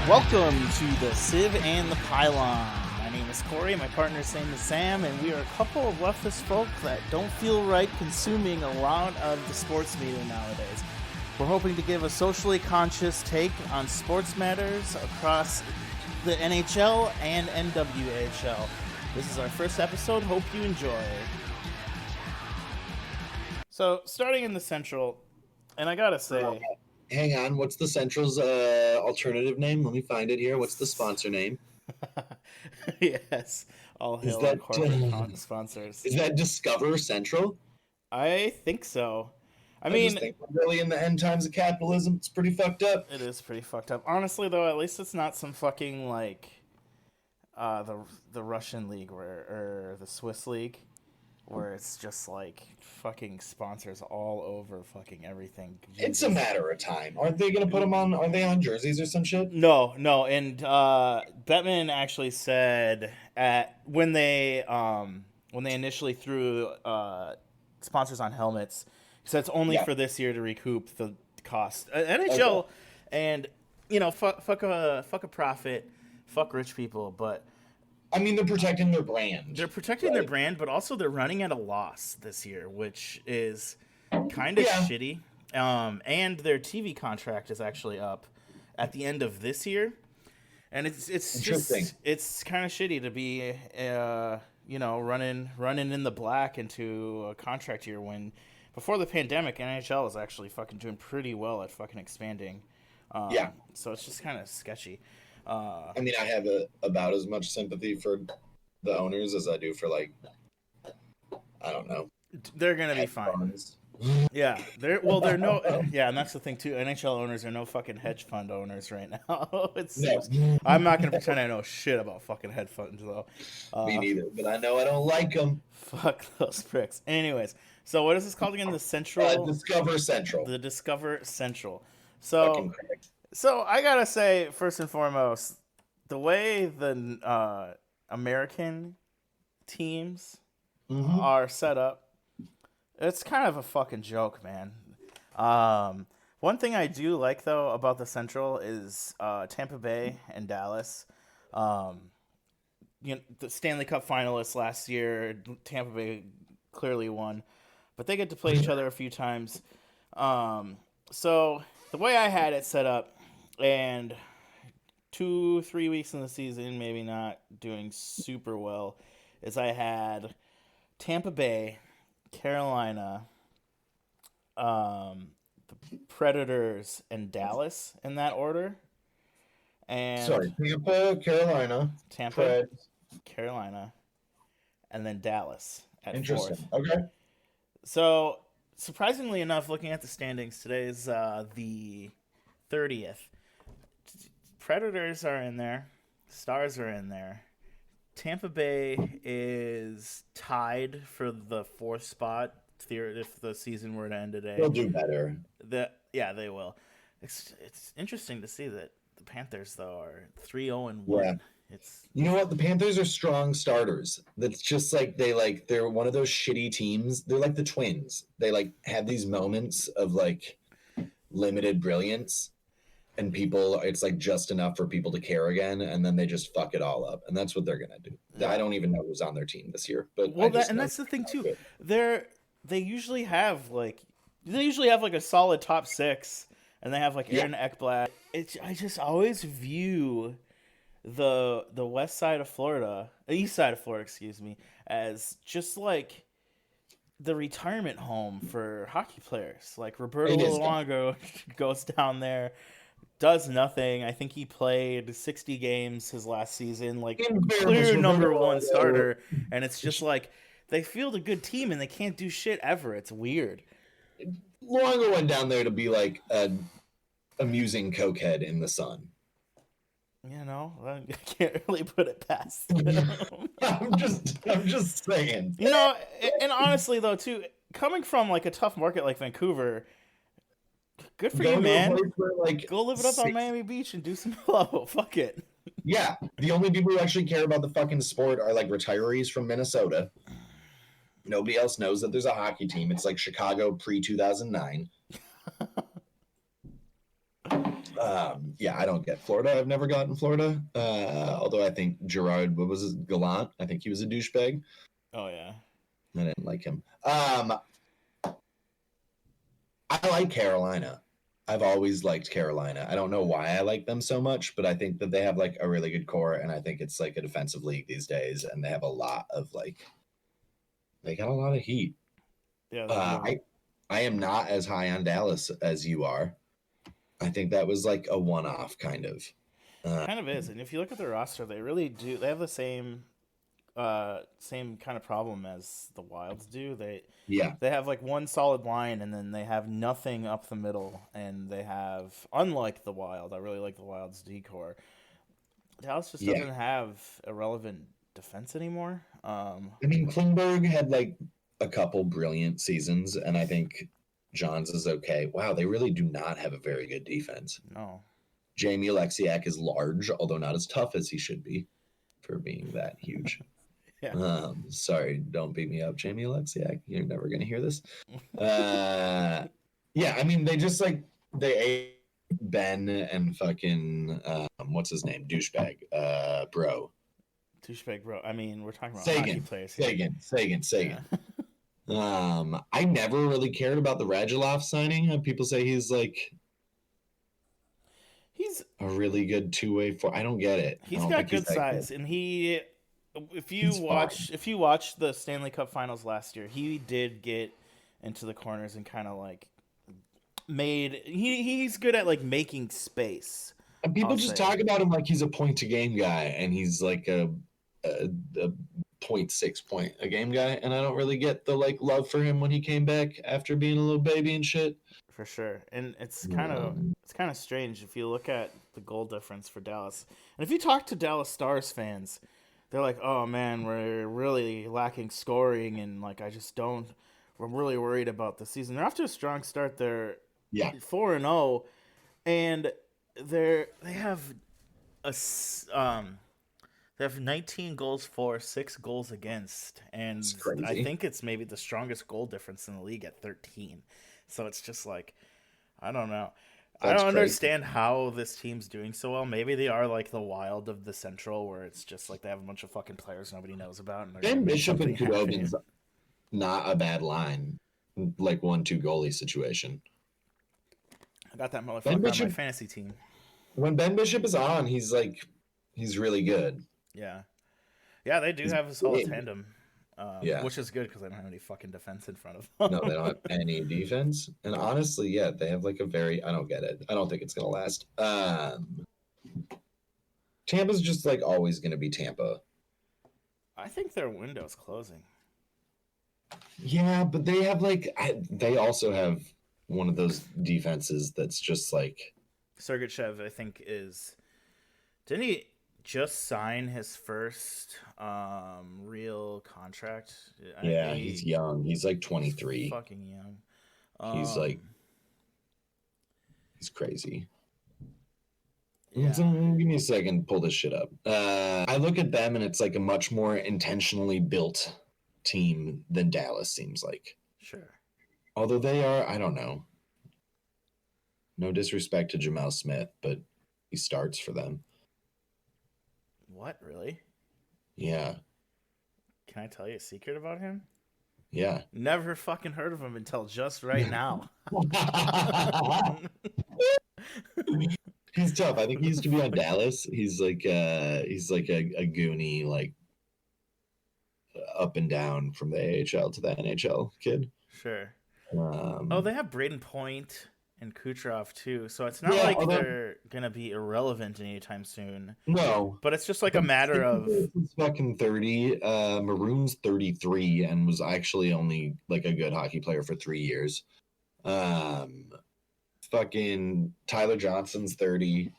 Welcome to the Civ and the Pylon. My name is Cory, my partner's name is Sam, and we are a couple of leftist folk that don't feel right consuming a lot of the sports media nowadays. We're hoping to give a socially conscious take on sports matters across the NHL and NWHL. This is our first episode. Hope you enjoy. So, starting in the Central, and I gotta say... Hang on, what's the Central's alternative name? Let me find it here. What's the sponsor name? Yes, all hail our corporate sponsors. Is that Discover Central? I think so. I mean, just think we're really in the end times of capitalism. It's pretty fucked up. It is pretty fucked up. Honestly, though, at least it's not some fucking like the Russian league or the Swiss league, where it's just like fucking sponsors all over fucking everything. Jesus. It's a matter of time. Aren't they gonna put them on? Are they on jerseys or some shit? No. And Bettman actually said when they initially threw sponsors on helmets, he said it's only for this year to recoup the cost. NHL, okay. And you know, fuck a profit, fuck rich people, but. I mean, they're protecting their brand. They're protecting their brand, but also they're running at a loss this year, which is kind of shitty. And their TV contract is actually up at the end of this year, and it's just it's kind of shitty to be running in the black into a contract year when before the pandemic NHL was actually fucking doing pretty well at fucking expanding. So it's just kind of sketchy. I mean, I have about as much sympathy for the owners as I do for, like, I don't know. They're going to be fine. Yeah. And that's the thing, too. NHL owners are no fucking hedge fund owners right now. I'm not going to pretend I know shit about fucking hedge funds, though. Me neither, but I know I don't like them. Fuck those pricks. Anyways, so what is this called again? The Central? Discover Central. The Discover Central. So I gotta say, first and foremost, the way the American teams are set up, it's kind of a fucking joke, man. One thing I do like, though, about the Central is Tampa Bay and Dallas. The Stanley Cup finalists last year, Tampa Bay clearly won, but they get to play each other a few times. So the way I had it set up, and 2-3 weeks in the season, maybe not doing super well, is I had Tampa Bay, Carolina, the Predators, and Dallas in that order. And Tampa, Carolina, and then Dallas at Interesting. fourth. Okay. So, surprisingly enough, looking at the standings, today is the 30th. Predators are in there. Stars are in there. Tampa Bay is tied for the fourth spot if the season were to end today. They'll do better. They will. It's interesting to see that the Panthers, though, are 3-0-1. Yeah. You know what? The Panthers are strong starters. That's just like they're one of those shitty teams. They're like the Twins. They have these moments of limited brilliance. And it's just enough for people to care again, and then they just fuck it all up, and that's what they're gonna do. I don't even know who's on their team this year, but that's the thing too. They usually have a solid top six, and they have Aaron Ekblad. I just always view the east side of Florida, as just like the retirement home for hockey players. Like Roberto Luongo goes down there. Does nothing. I think he played 60 games his last season, clear number one starter, and it's just they field a good team and they can't do shit ever. It's weird. Luongo went down there to be an amusing cokehead in the sun. I can't really put it past them. I'm just saying. And honestly though, too, coming from a tough market like Vancouver. Good for you, man. Go live it up on Miami Beach and do some blow. Fuck it. Yeah. The only people who actually care about the fucking sport are retirees from Minnesota. Nobody else knows that there's a hockey team. It's like Chicago pre-2009. Yeah, I don't get Florida. I've never gotten Florida. Although I think Gerard, what was it, Gallant? I think he was a douchebag. Oh yeah. I didn't like him. I like Carolina. I've always liked Carolina. I don't know why I like them so much, but I think that they have like a really good core, and I think it's like a defensive league these days, and they have a lot of like, they got a lot of heat. Yeah. I am not as high on Dallas as you are. I think that was like a one-off kind of. Kind of is, and if you look at their roster, they really do. They have the same kind of problem as the Wilds do. They have like one solid line, and then they have nothing up the middle, and they have, unlike the Wild, I really like the Wild's decor. Dallas just doesn't have a relevant defense anymore. I mean, Klingberg had like a couple brilliant seasons, and I think Johns is okay. Wow, they really do not have a very good defense. No. Jamie Alexiak is large, although not as tough as he should be for being that huge. Yeah. Sorry, don't beat me up, Jamie Alexiak. You're never gonna hear this. Yeah, I mean, they just like they ate Ben and fucking what's his name, douchebag, bro. Douchebag, bro. I mean, we're talking about Sagan, hockey players here. Sagan. Yeah. I never really cared about the Radulov signing. People say he's a really good two-way for. I don't get it. He's got good size, and he. If you watch the Stanley Cup Finals last year, he did get into the corners and kind of like he's good at like making space. And people just talk about him like he's a point-to-game guy, and he's like a 0.6 point a game guy, and I don't really get the like love for him when he came back after being a little baby and shit. For sure, and it's kind of strange if you look at the goal difference for Dallas, and if you talk to Dallas Stars fans, they're like, "Oh man, we're really lacking scoring, and like we're really worried about the season." They're off to a strong start. They're 4-0, and they have 19 goals for, 6 goals against, and I think it's maybe the strongest goal difference in the league at 13. So it's just like, I don't know. I don't understand how this team's doing so well. Maybe they are like the Wild of the Central, where it's just like they have a bunch of fucking players nobody knows about. And Ben Bishop and Khudobin's not a bad line, like 1-2 goalie situation. I got that motherfucker on my fantasy team. When Ben Bishop is on, he's really good. Yeah, they do have a solid tandem. Which is good because they don't have any fucking defense in front of them. No, they don't have any defense. And honestly, they have like I don't get it. I don't think it's going to last. Tampa's just like always going to be Tampa. I think their window's closing. Yeah, but they have they also have one of those defenses that's just like. Sergachev, I think, didn't he just sign his first real contract? Yeah, he's young. He's like 23. Fucking young. He's crazy. Yeah. Give me a second to pull this shit up. I look at them and it's like a much more intentionally built team than Dallas seems like. Sure. Although they are, I don't know. No disrespect to Jamal Smith, but he starts for them. What, really? Yeah. Can I tell you a secret about him? Yeah. Never fucking heard of him until just right now. He's tough. I think he used to be on Dallas. He's like a goonie, like up and down from the AHL to the NHL kid. Sure. They have Braden Point and Kucherov too, so it's not they're gonna be irrelevant anytime soon. No, but it's just like a matter of. He's fucking 30. Maroon's 33 and was actually only like a good hockey player for 3 years. Fucking Tyler Johnson's 30.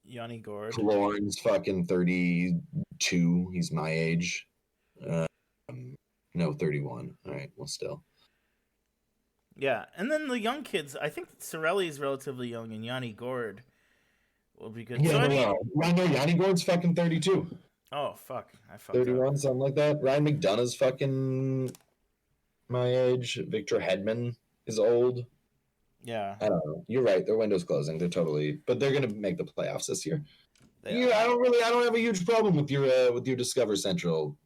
Yanni Gord. Killorn's fucking 32. He's my age. No, 31. All right, well, still. Yeah, and then the young kids, I think Cirelli is relatively young, and Yanni Gord will be good. Yeah, no, Yanni Gord's fucking 32. Oh, fuck. I fucked 31, up. something like that. Ryan McDonough's fucking my age. Victor Hedman is old. Yeah. I don't know. You're right. Their window's closing. But they're gonna make the playoffs this year. They are. I don't have a huge problem with your Discover Central.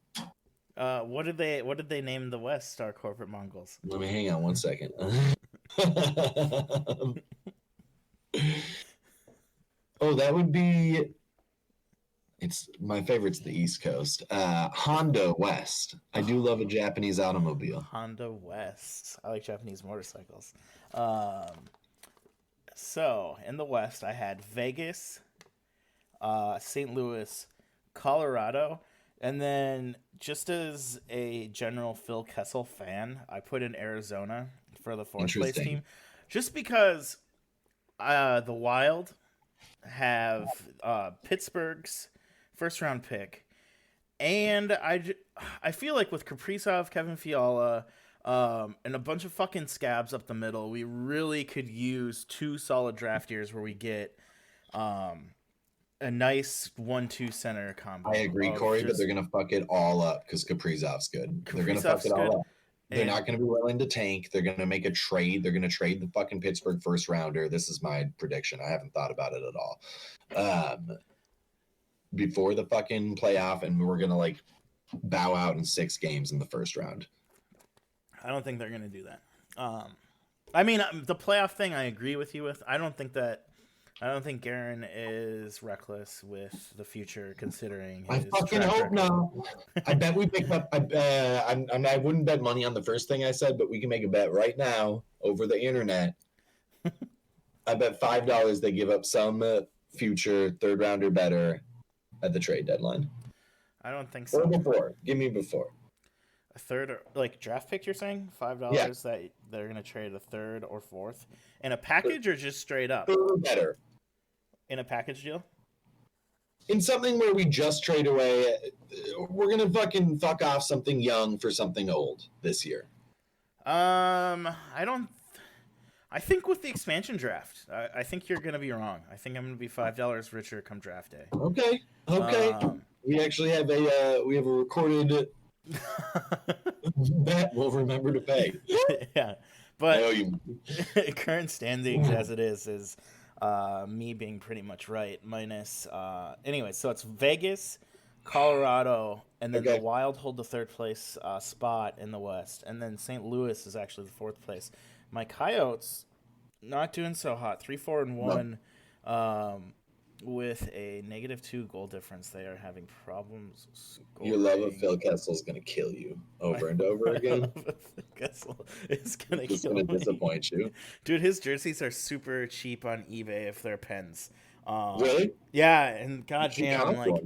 What did they name the West? Our corporate Mongols. Let me hang on one second. Oh, that would be. It's my favorite's the East Coast. Honda West. I do love a Japanese automobile. Honda West. I like Japanese motorcycles. Um, so in the West, I had Vegas, St. Louis, Colorado, and then just as a general Phil Kessel fan, I put in Arizona for the fourth place team, just because the Wild have Pittsburgh's first round pick, and I feel like with Kaprizov, Kevin Fiala, and a bunch of fucking scabs up the middle, we really could use 2 solid draft years where we get a nice 1-2 center combo. I agree, Corey, but they're gonna fuck it all up because Kaprizov's good. They're gonna fuck it all up. They're not going to be willing to tank. They're going to make a trade. They're going to trade the fucking Pittsburgh first rounder. This is my prediction. I haven't thought about it at all. Before the fucking playoff, and we're going to like bow out in 6 games in the first round. I don't think they're going to do that. I mean, the playoff thing, I agree with you with. I don't think Guerin is reckless with the future, considering his I fucking hope not. I bet we pick up. I wouldn't bet money on the first thing I said, but we can make a bet right now over the internet. I bet $5 they give up some future third rounder better at the trade deadline. I don't think so. Or before. Give me before. A third, like draft pick, you're saying? $5 that they're going to trade a third or fourth? In a package or just straight up? Better. In a package deal? In something where we just trade away, we're going to fucking fuck off something young for something old this year. I think with the expansion draft, I think you're going to be wrong. I think I'm going to be $5 richer come draft day. Okay. We actually have a recorded bet we'll remember to pay. Yeah. But current standings as it is me being pretty much right. Minus, anyway, so it's Vegas, Colorado, and then the Wild hold the third place spot in the West. And then St. Louis is actually the fourth place. My Coyotes, not doing so hot. 3-4-1 with a -2 goal difference. They are having problems scoring. Your love of Phil Kessel is going to kill you over and over again. Phil Kessel is going to kill me. It's going to disappoint you. Dude, his jerseys are super cheap on eBay if they're pens. Really? Yeah, and goddamn, like...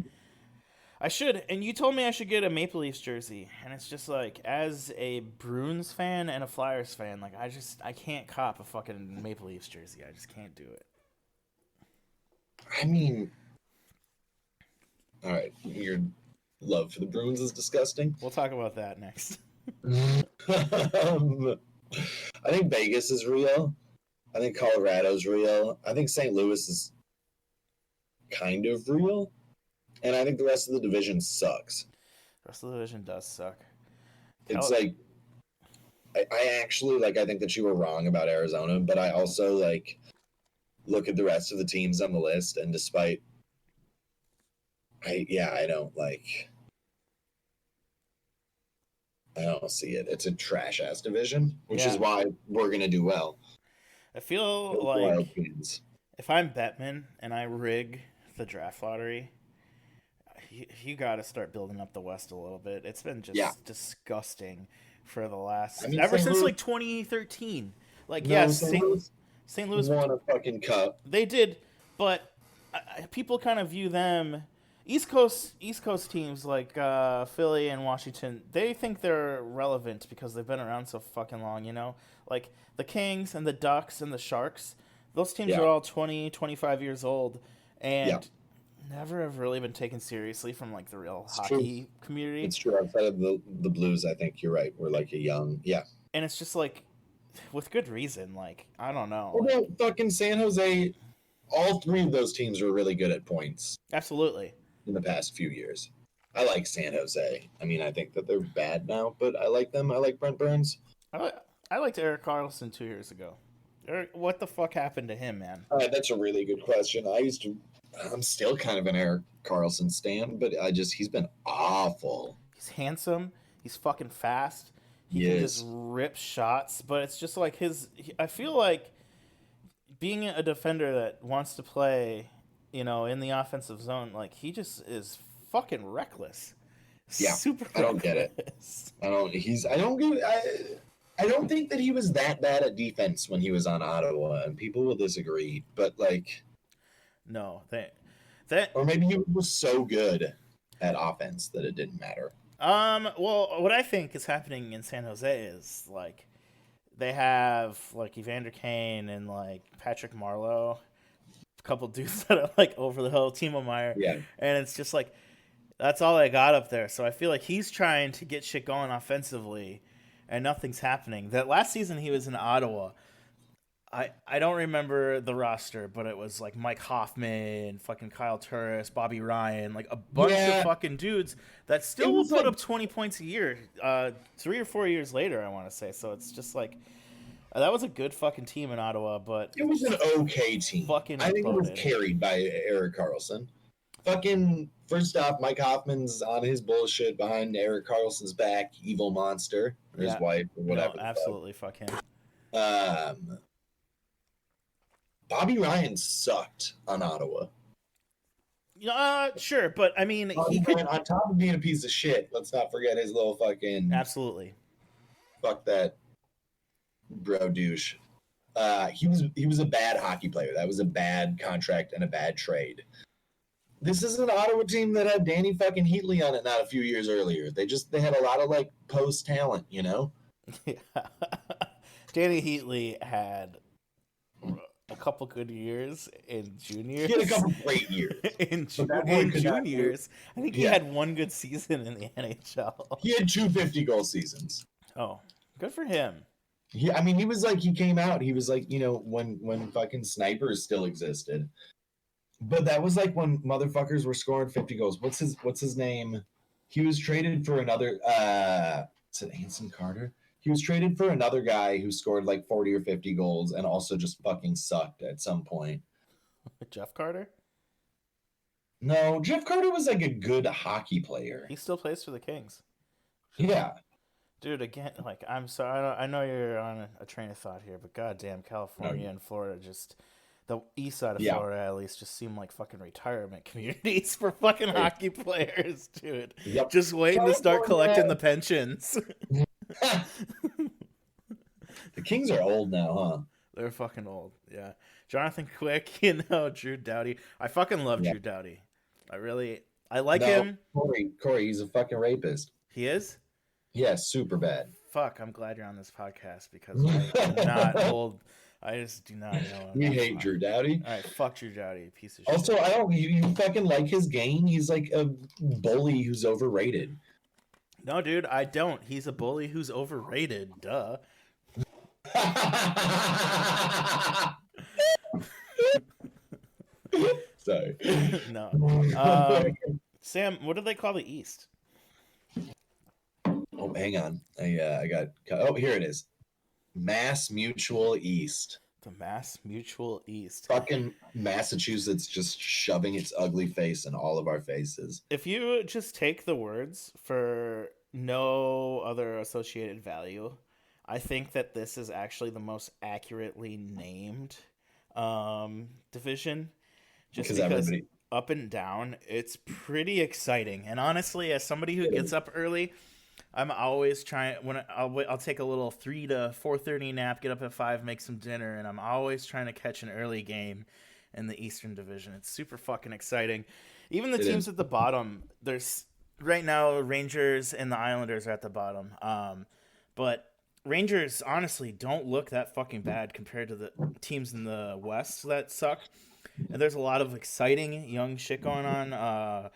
I should, and you told me I should get a Maple Leafs jersey, and it's just like, as a Bruins fan and a Flyers fan, like, I can't cop a fucking Maple Leafs jersey. I just can't do it. I mean, all right, your love for the Bruins is disgusting. We'll talk about that next. I think Vegas is real. I think Colorado's real. I think St. Louis is kind of real. And I think the rest of the division sucks. The rest of the division does suck. It's like, I actually, like, I think that you were wrong about Arizona, but I also, like, look at the rest of the teams on the list, and despite, I don't see it. It's a trash-ass division, which is why we're going to do well. I feel like if I'm Bettman and I rig the draft lottery, you got to start building up the West a little bit. It's been just disgusting for the last ever since like 2013. Like St. Louis won a fucking cup. They did, but people kind of view them East Coast teams like Philly and Washington. They think they're relevant because they've been around so fucking long. You know, like the Kings and the Ducks and the Sharks. Those teams are all 20, 25 years old, and never have really been taken seriously from like the real hockey community. It's true. Outside of the Blues, I think you're right. We're like a young, and it's just like with good reason. Like I don't know. What about fucking San Jose? All 3 of those teams were really good at points. Absolutely. In the past few years, I like San Jose. I mean, I think that they're bad now, but I like them. I like Brent Burns. I liked Erik Karlsson 2 years ago. What the fuck happened to him, man? All right, that's a really good question. I'm still kind of an Erik Karlsson stan, but he's been awful. He's handsome. He's fucking fast. He He can is. just rip shots, but it's just like I feel like being a defender that wants to play, in the offensive zone, like he just is fucking reckless. Yeah, Super I don't get it. I don't think that he was that bad at defense when he was on Ottawa, and people will disagree, but like, no, or maybe he was so good at offense that it didn't matter. Well, what I think is happening in San Jose is like they have like Evander Kane and like Patrick Marleau, a couple dudes that are like over the hill, Timo Meyer, Yeah, and it's just like that's all I got up there. So I feel like he's trying to get shit going offensively, and nothing's happening. That last season he was in Ottawa. I don't remember the roster, but it was like Mike Hoffman, fucking Kyle Turris, Bobby Ryan, like a bunch of fucking dudes that still will put up 20 points a year, 3 or 4 years later, I want to say. So it's just like, that was a good fucking team in Ottawa, but it was an okay team. Fucking I think it was imploded. carried by Erik Karlsson. Fucking, first off, Mike Hoffman's on his bullshit behind Erik Karlsson's back, evil monster, or his wife, or whatever. No, absolutely, fuck him. Bobby Ryan sucked on Ottawa. Sure, but I mean, Bobby Ryan, on top of being a piece of shit, let's not forget his little fucking absolutely fuck that bro douche. He was a bad hockey player. That was a bad contract and a bad trade. This is an Ottawa team that had Danny fucking Heatley on it not a few years earlier. They had a lot of like post talent, you know? Yeah. Danny Heatley had a couple good years in juniors. He had a couple great years. in juniors. I think he had one good season in the NHL. He had 2 50-goal seasons. Oh, good for him. He came out, he was like, when fucking snipers still existed. But that was like when motherfuckers were scoring 50 goals. What's his name? He was traded for another is it Anson Carter? He was traded for another guy who scored like 40 or 50 goals and also just fucking sucked at some point. Jeff Carter? No, Jeff Carter was like a good hockey player. He still plays for the Kings. Yeah. Dude, again, like, I'm sorry. I know you're on a train of thought here, but goddamn, California and Florida just... The east side of Florida, at least, just seem like fucking retirement communities for fucking hockey players, dude. Yep. Just waiting to start collecting the pensions. The Kings are old now, huh? They're fucking old, yeah. Jonathan Quick, Drew Doughty. I fucking love Drew Doughty. I like him. Cory, he's a fucking rapist. He is? Yeah, super bad. Fuck, I'm glad you're on this podcast because I do not hold... I just do not know. You hate Drew Doughty? All right, fuck Drew Doughty, piece of shit. Also, I don't. You fucking like his game? He's like a bully who's overrated. No, dude, I don't. He's a bully who's overrated. Duh. Sorry. No. Sam, what do they call the East? Oh, hang on. I got. Oh, here it is. Mass Mutual East. The Mass Mutual East. Fucking Massachusetts just shoving its ugly face in all of our faces. If you just take the words for no other associated value, I think that this is actually the most accurately named division. Just because up and down, it's pretty exciting. And honestly, as somebody who gets up early, I'm always trying I'll take a little 3 to 4:30 nap, get up at 5, make some dinner, and I'm always trying to catch an early game in the Eastern Division. It's super fucking exciting. Even the teams at the bottom, there's right now Rangers and the Islanders are at the bottom. But Rangers honestly don't look that fucking bad compared to the teams in the West that suck. And there's a lot of exciting young shit going on.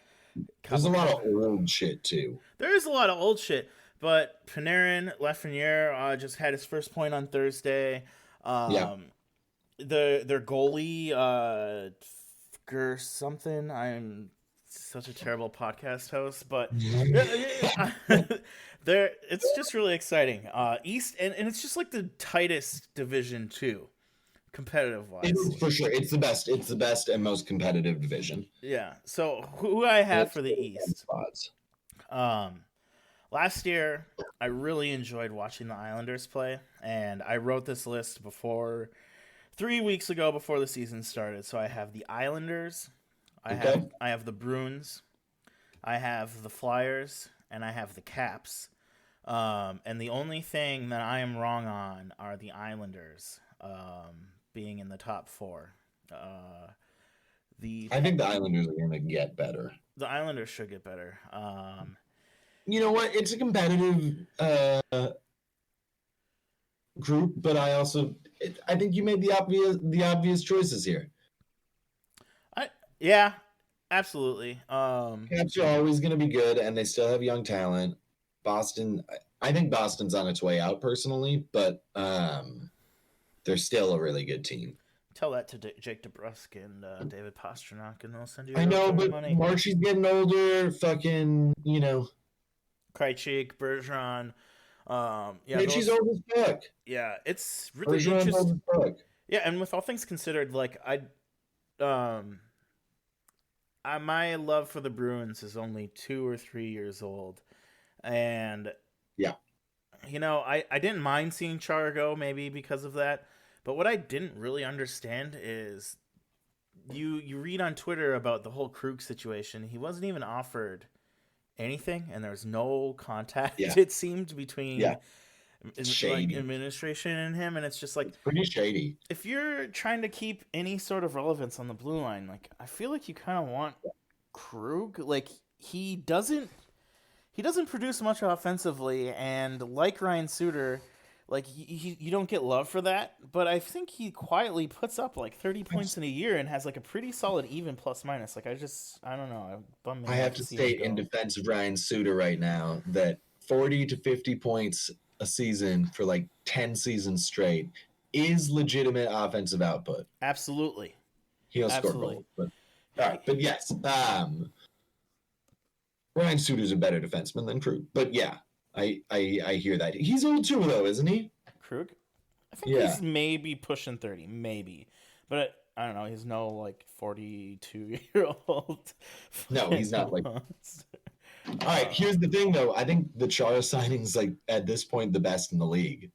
There's a lot of old shit too. There is a lot of old shit, but Panarin Lafreniere just had his first point on Thursday. Their goalie, something. I'm such a terrible podcast host, but it's just really exciting. East, and it's just like the tightest division too. competitive It wise. is for sure. It's the best. It's the best and most competitive division. Yeah. So who I And have it's for the East? spots. Um, Last year I really enjoyed watching the Islanders play, and I wrote this list before 3 weeks ago before the season started. So I have the Islanders, Okay. I have the Bruins, I have the Flyers, and I have the Caps. And the only thing that I am wrong on are the Islanders being in the top four. Uh, I think the Islanders are going to get better. the Islanders should get better. You know what? It's a competitive group, but I think you made the obvious choices here. Yeah, absolutely. Caps are always going to be good, and they still have young talent. Boston, I think Boston's on its way out personally, but they're still a really good team. Tell that to Jake DeBrusk and David Pastrnak, and they'll send you. I know, but money. Marchie's getting older. Fucking, Krejcik, Bergeron. Yeah, Marchie's old as fuck. Yeah, it's really Bergeron's old as fuck. Yeah, and with all things considered, like my love for the Bruins is only 2 or 3 years old, and yeah, I didn't mind seeing Chara go, maybe because of that. But what I didn't really understand is you read on Twitter about the whole Krug situation. He wasn't even offered anything, and there was no contact. Yeah. It seemed between shady. Administration and him, and it's just like, it's pretty shady. If you're trying to keep any sort of relevance on the blue line, like, I feel like you kind of want Krug. Like, he doesn't produce much offensively, and like Ryan Suter, like you don't get love for that. But I think he quietly puts up like 30 points in a year and has like a pretty solid even plus minus. Like, I don't know. I have to state in defense of Ryan Suter right now that 40 to 50 points a season for like 10 seasons straight is legitimate offensive output. Absolutely. He'll score goals. But yes, Ryan Suter's a better defenseman than Krug. But yeah, I hear that. He's old too, though, isn't he? Krug? I think he's maybe pushing 30, maybe. But I don't know. He's no like 42-year-old. No, he's not like. All right, here's the thing, though. I think the Chara signing's like at this point the best in the league.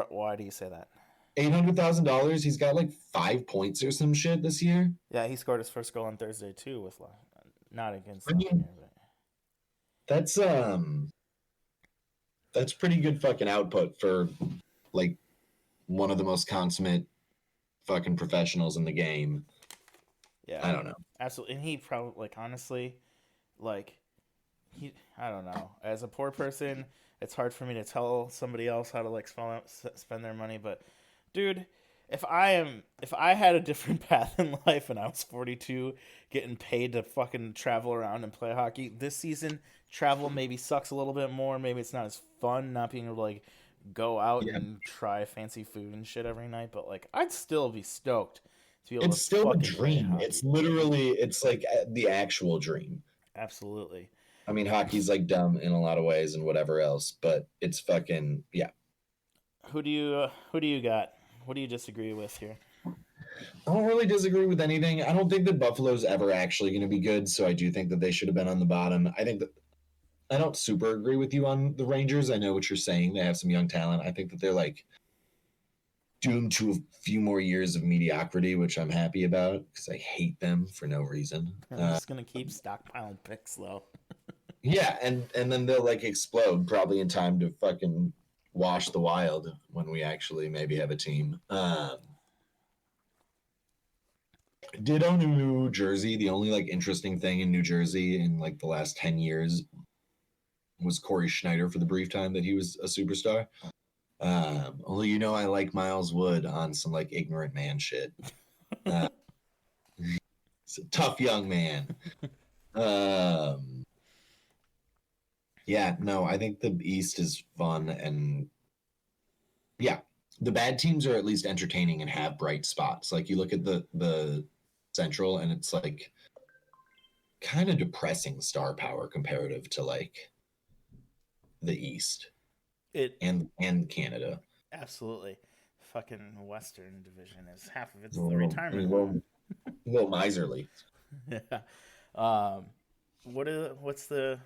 Why do you say that? $800,000. He's got like 5 points or some shit this year. Yeah, he scored his first goal on Thursday too, with not against. That's pretty good fucking output for like one of the most consummate fucking professionals in the game. Yeah, I don't know. Absolutely, and he probably honestly, I don't know. As a poor person, it's hard for me to tell somebody else how to spend their money. But, dude, if I had a different path in life and I was 42, getting paid to fucking travel around and play hockey this season, travel maybe sucks a little bit more. Maybe it's not as fun not being able to go out and try fancy food and shit every night. But I'd still be stoked to be able. It's still a dream. It's like the actual dream. Absolutely. I mean, hockey's like dumb in a lot of ways and whatever else, but it's fucking Who do you got? What do you disagree with here? I don't really disagree with anything. I don't think that Buffalo's ever actually going to be good, so I do think that they should have been on the bottom. I think that I don't super agree with you on the Rangers. I know what you're saying. They have some young talent. I think that they're like doomed to a few more years of mediocrity, which I'm happy about because I hate them for no reason. I'm just going to keep stockpiling picks, though. Yeah, and then they'll explode probably in time to fucking wash the Wild when we actually maybe have a team. Ditto New Jersey. The only interesting thing in New Jersey in the last 10 years was Cory Schneider for the brief time that he was a superstar. Although I like Miles Wood on some ignorant man shit. He's a tough young man. Yeah, no, I think the East is fun, and the bad teams are at least entertaining and have bright spots. You look at the Central, and it's kind of depressing star power comparative to the East and Canada. Absolutely. fucking Western Division is half of it's A the little, retirement. a little miserly. Yeah. Um, what's the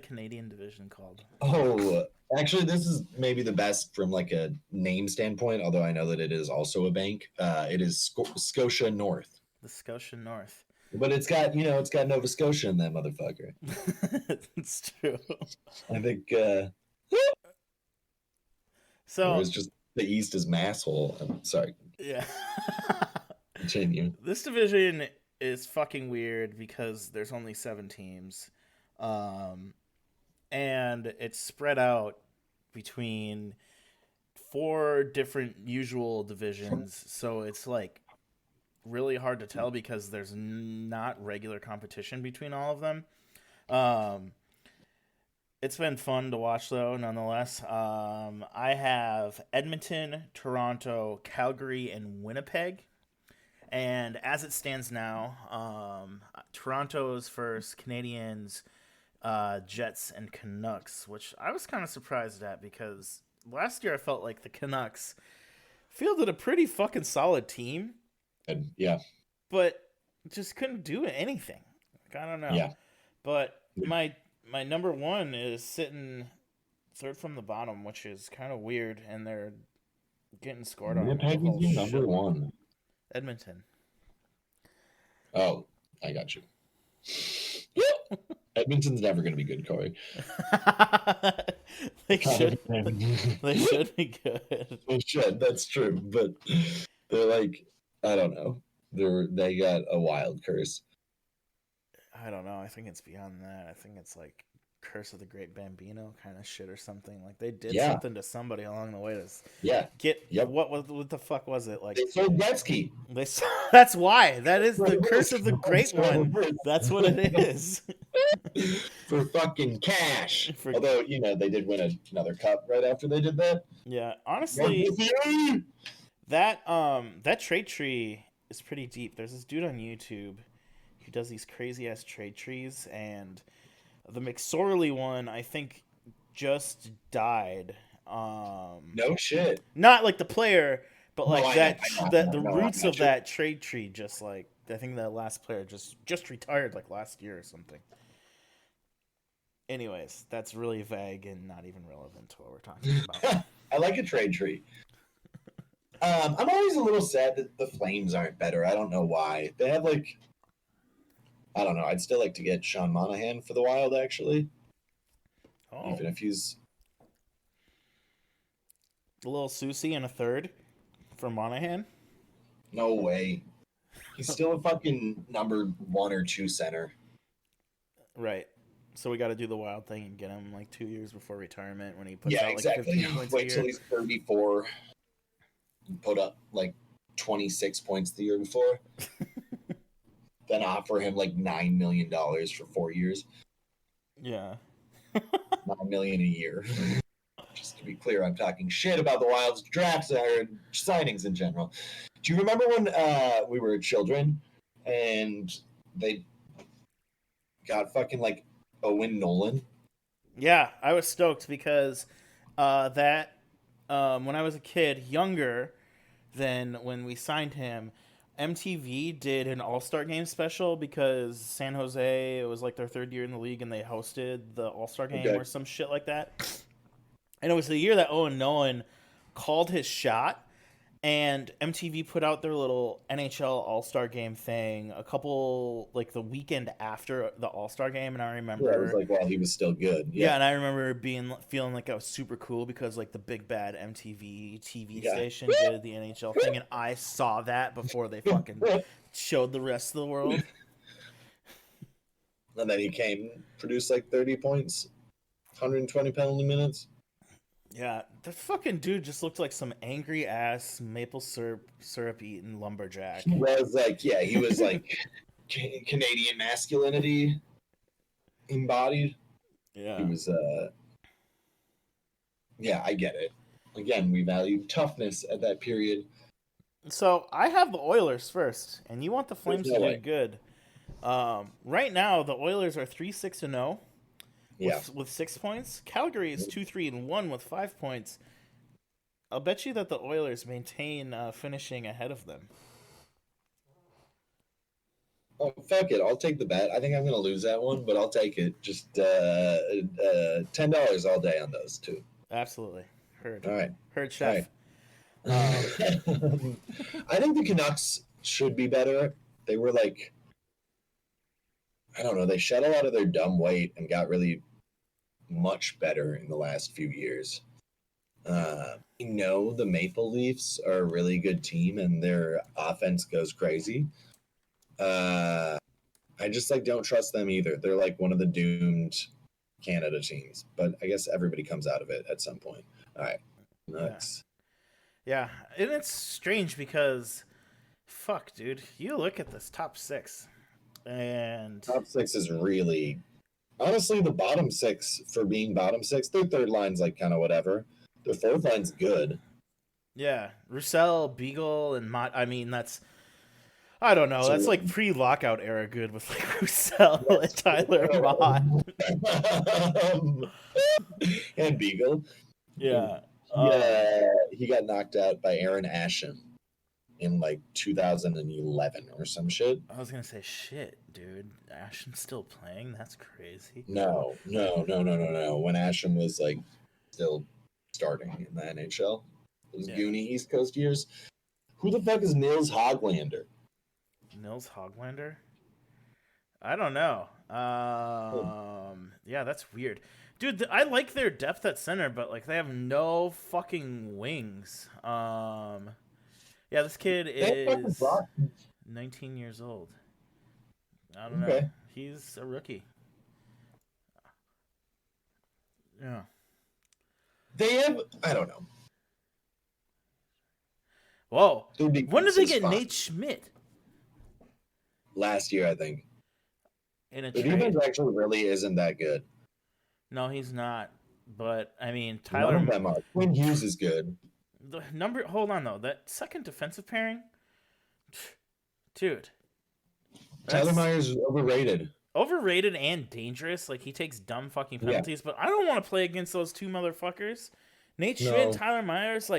Canadian division called? Oh, actually, this is maybe the best from like a name standpoint. Although I know that it is also a bank. It is Scotia North. The Scotia North. But it's got Nova Scotia in that motherfucker. It's true. I think. So Or it's just the East is masshole. I'm sorry. yeah. Continue. This division is fucking weird because there's only 7 teams. And it's spread out between 4 different usual divisions. So it's like really hard to tell because there's not regular competition between all of them. It's been fun to watch though, nonetheless. I have Edmonton, Toronto, Calgary, and Winnipeg. And as it stands now, Toronto's first, Canadians, Jets, and Canucks, which I was kind of surprised at because last year I felt like the Canucks fielded a pretty fucking solid team. And yeah. But just couldn't do anything. Like, I don't know. Yeah. But my number 1 is sitting third from the bottom, which is kind of weird, and they're getting scored on. Winnipeg is your number 1. Edmonton. Oh, I got you. Edmonton's never going to be good, Cory. They should. They should be good. They should. That's true, but they're like, I don't know. They got a wild curse. I don't know. I think it's beyond that. I think it's like Curse of the Great Bambino kind of shit or something. Like they did something to somebody along the way to get what the fuck was it like? They sold Gretzky. That's why. That is the Curse of the Great One. That's what it is. For fucking cash. Although they did win another cup right after they did that. Yeah, honestly, that trade tree is pretty deep. There's this dude on YouTube who does these crazy ass trade trees, and the McSorley one I think just died. No shit. Not like the player, but like the roots of that trade tree. Just like I think the last player just retired like last year or something. Anyways, that's really vague and not even relevant to what we're talking about. I like a trade tree. I'm always a little sad that the Flames aren't better. I don't know why. They have like, I don't know. I'd still like to get Sean Monahan for the Wild, actually. Oh. Even if he's a little Susie in a third for Monahan. No way. He's still a fucking number 1 or 2 center. Right. So we got to do the Wild thing and get him like 2 years before retirement when he puts out like exactly. 15 points Wait till he's 34. Put up like 26 points the year before. Then offer him like $9 million for 4 years. Yeah. $9 million a year. Just to be clear, I'm talking shit about the Wild's drafts or signings in general. Do you remember when we were children and they got fucking like Owen Nolan? Yeah, I was stoked because when I was a kid, younger than when we signed him, MTV did an All-Star Game special because San Jose, it was like their 3rd year in the league and they hosted the All-Star Game or some shit like that. And it was the year that Owen Nolan called his shot, and MTV put out their little NHL All-Star Game thing like the weekend after the All-Star Game, and I remember it was like while he was still good. Yeah, and I remember feeling like I was super cool because like the big bad MTV TV station did the NHL thing, and I saw that before they fucking showed the rest of the world. And then he produced like 30 points, 120 penalty minutes. Yeah, the fucking dude just looked like some angry ass maple syrup eating lumberjack. He was like Canadian masculinity embodied. Yeah. He was I get it. Again, we valued toughness at that period. So I have the Oilers first, and you want the Flames to do good. Right now, the Oilers are 3-6-0. With 6 points. Calgary is 2-3-1 with 5 points. I'll bet you that the Oilers maintain finishing ahead of them. Oh, fuck it. I'll take the bet. I think I'm going to lose that one, but I'll take it. Just $10 all day on those two. Absolutely. Heard. All right. Heard, chef. All right. I think the Canucks should be better. They were like, I don't know, they shed a lot of their dumb weight and got really much better in the last few years. You know, the Maple Leafs are a really good team and their offense goes crazy. I just don't trust them either. They're like one of the doomed Canada teams, but I guess everybody comes out of it at some point. All right. Next. Yeah. And it's strange because fuck, dude, you look at this top 6 and top 6 is really honestly the bottom 6 for being bottom 6. Their third line's kind of whatever. Their fourth line's good. Yeah, Roussel, Beagle, and that's I don't know. So, that's pre-lockout era good with Roussel and Tyler Mott. And Beagle. Yeah. He got knocked out by Aaron Asham in 2011 or some shit. I was gonna say shit, dude. Asham's still playing? That's crazy. No. When Asham was still starting in the NHL, those Goonie East Coast years. Who the fuck is Nils Hoglander? Nils Hoglander? I don't know. Yeah, that's weird. Dude, I like their depth at center, but they have no fucking wings. Yeah, this kid is 19 years old. I don't know. He's a rookie. Yeah. They have, I don't know. Whoa. When did they get Nate Schmidt? Last year, I think. In a the trade. defense actually really isn't that good. No, he's not. But I mean, Tyler. None of them are. Quinn Hughes is good. Hold on though. That second defensive pairing, dude. Tyler Myers is overrated. Overrated and dangerous. He takes dumb fucking penalties. But I don't want to play against those two motherfuckers. Nate Schmidt, Tyler Myers.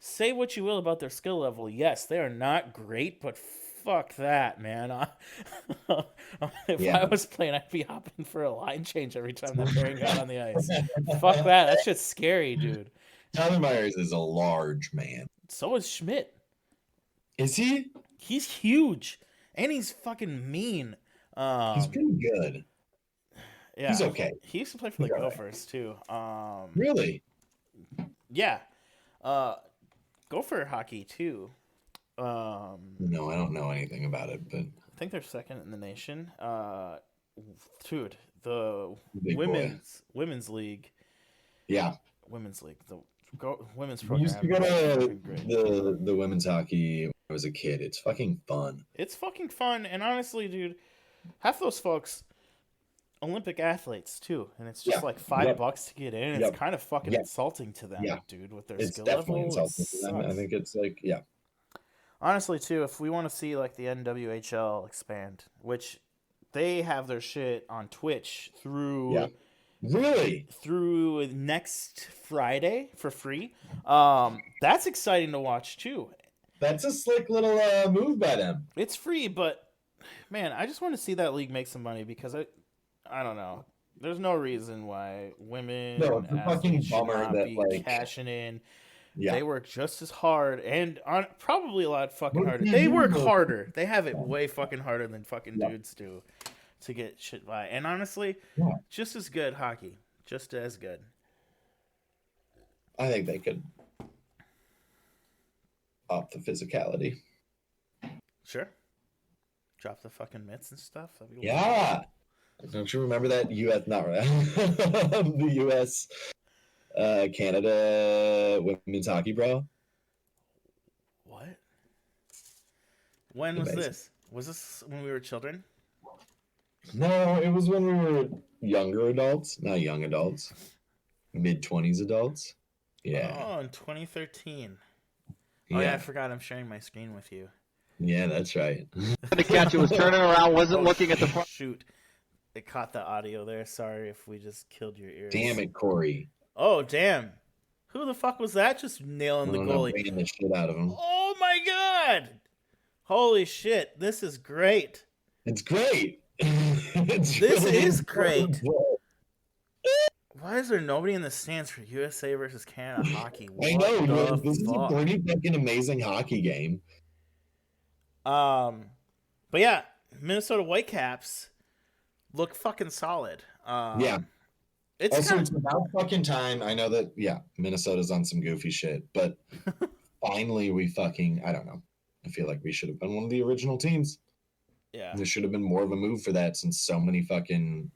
Say what you will about their skill level. Yes, they are not great, but fuck that, man. If I was playing, I'd be hopping for a line change every time that pairing got on the ice. Fuck that. That shit's scary, dude. Tyler Myers is a large man. So is Schmidt. Is he? He's huge. And he's fucking mean. He's pretty good. Yeah. He's okay. He used to play for the Gophers, too. Really? Yeah. Gopher hockey, too. No, I don't know anything about it, but I think they're second in the nation. Dude, the women's league. Yeah, women's league. The women's program. Used to go to the women's hockey when I was a kid. It's fucking fun. It's fucking fun, and honestly, dude, half those folks Olympic athletes too, and it's just $5 to get in. It's kind of fucking insulting to them, dude, with their skill level. It's definitely insulting to them. I think it's Honestly, too, if we want to see the NWHL expand, which they have their shit on Twitch through next Friday for free. That's exciting to watch too. That's a slick little move by them. It's free, but man, I just want to see that league make some money because I don't know. There's no reason why women it's a fucking bummer that be cashing in. Yeah. They work just as hard and probably a lot fucking harder. They work harder. They have it way fucking harder than fucking dudes do to get shit by. And honestly, just as good hockey. Just as good. I think they could up the physicality. Sure. Drop the fucking mitts and stuff. Yeah. Don't you remember that U.S. Not right. The U.S. Canada women's hockey, bro. What? When was this? Was this when we were children? No, it was when we were younger adults, not young adults, mid-20s adults. Yeah. Oh, in 2013. Oh yeah, I forgot. I'm sharing my screen with you. Yeah, that's right. The catcher was turning around, wasn't looking at the front. Shoot, it caught the audio there. Sorry if we just killed your ears. Damn it, Cory. Oh, damn. Who the fuck was that just nailing the goalie? Banging the shit out of him. Oh my god! Holy shit, this is great. It's great. This is great. Why is there nobody in the stands for USA versus Canada hockey? I know, this is a pretty fucking amazing hockey game. But yeah, Minnesota Whitecaps look fucking solid. Yeah. It's about fucking time. I know that, Minnesota's on some goofy shit, but finally we fucking, I don't know. I feel like we should have been one of the original teams. Yeah. There should have been more of a move for that since so many fucking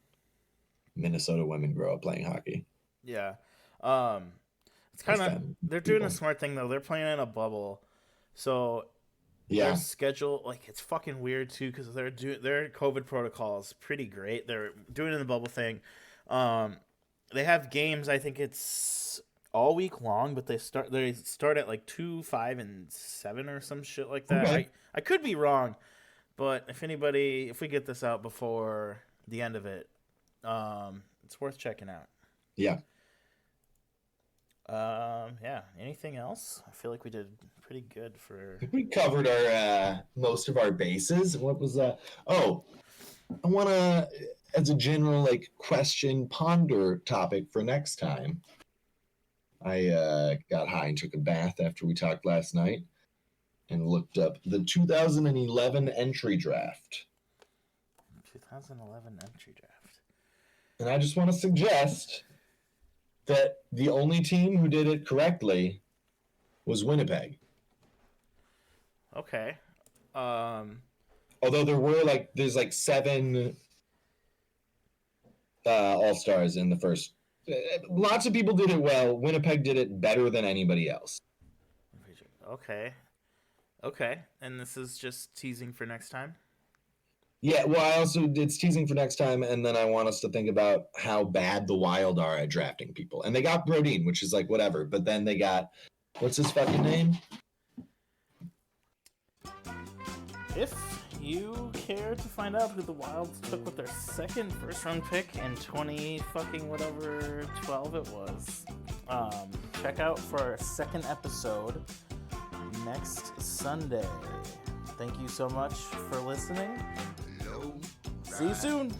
Minnesota women grow up playing hockey. Yeah. It's kind of, they're doing a smart thing though. They're playing in a bubble. So their schedule, like, it's fucking weird too, because their COVID protocol is pretty great. They're doing it in the bubble thing. They have games, I think it's all week long, but they start at like 2, 5, and 7 or some shit like that. Okay. I could be wrong, but if we get this out before the end of it, it's worth checking out. Yeah. Yeah. Anything else? I feel like we did pretty good for. I think we covered our most of our bases. What was that? Oh, I want to, as a general like question ponder topic for next time. I got high and took a bath after we talked last night and looked up the 2011 entry draft. 2011 entry draft. And I just want to suggest that the only team who did it correctly was Winnipeg. Okay. Although there's 7 All-Stars in the first. Lots of people did it well. Winnipeg did it better than anybody else. Okay. And this is just teasing for next time? Yeah, well, it's teasing for next time, and then I want us to think about how bad the Wild are at drafting people. And they got Brodin, which is like whatever, but then they got, what's his fucking name? If you care to find out who the Wilds took with their second first-round pick in 12 it was, check out for our second episode next Sunday. Thank you so much for listening. See you soon.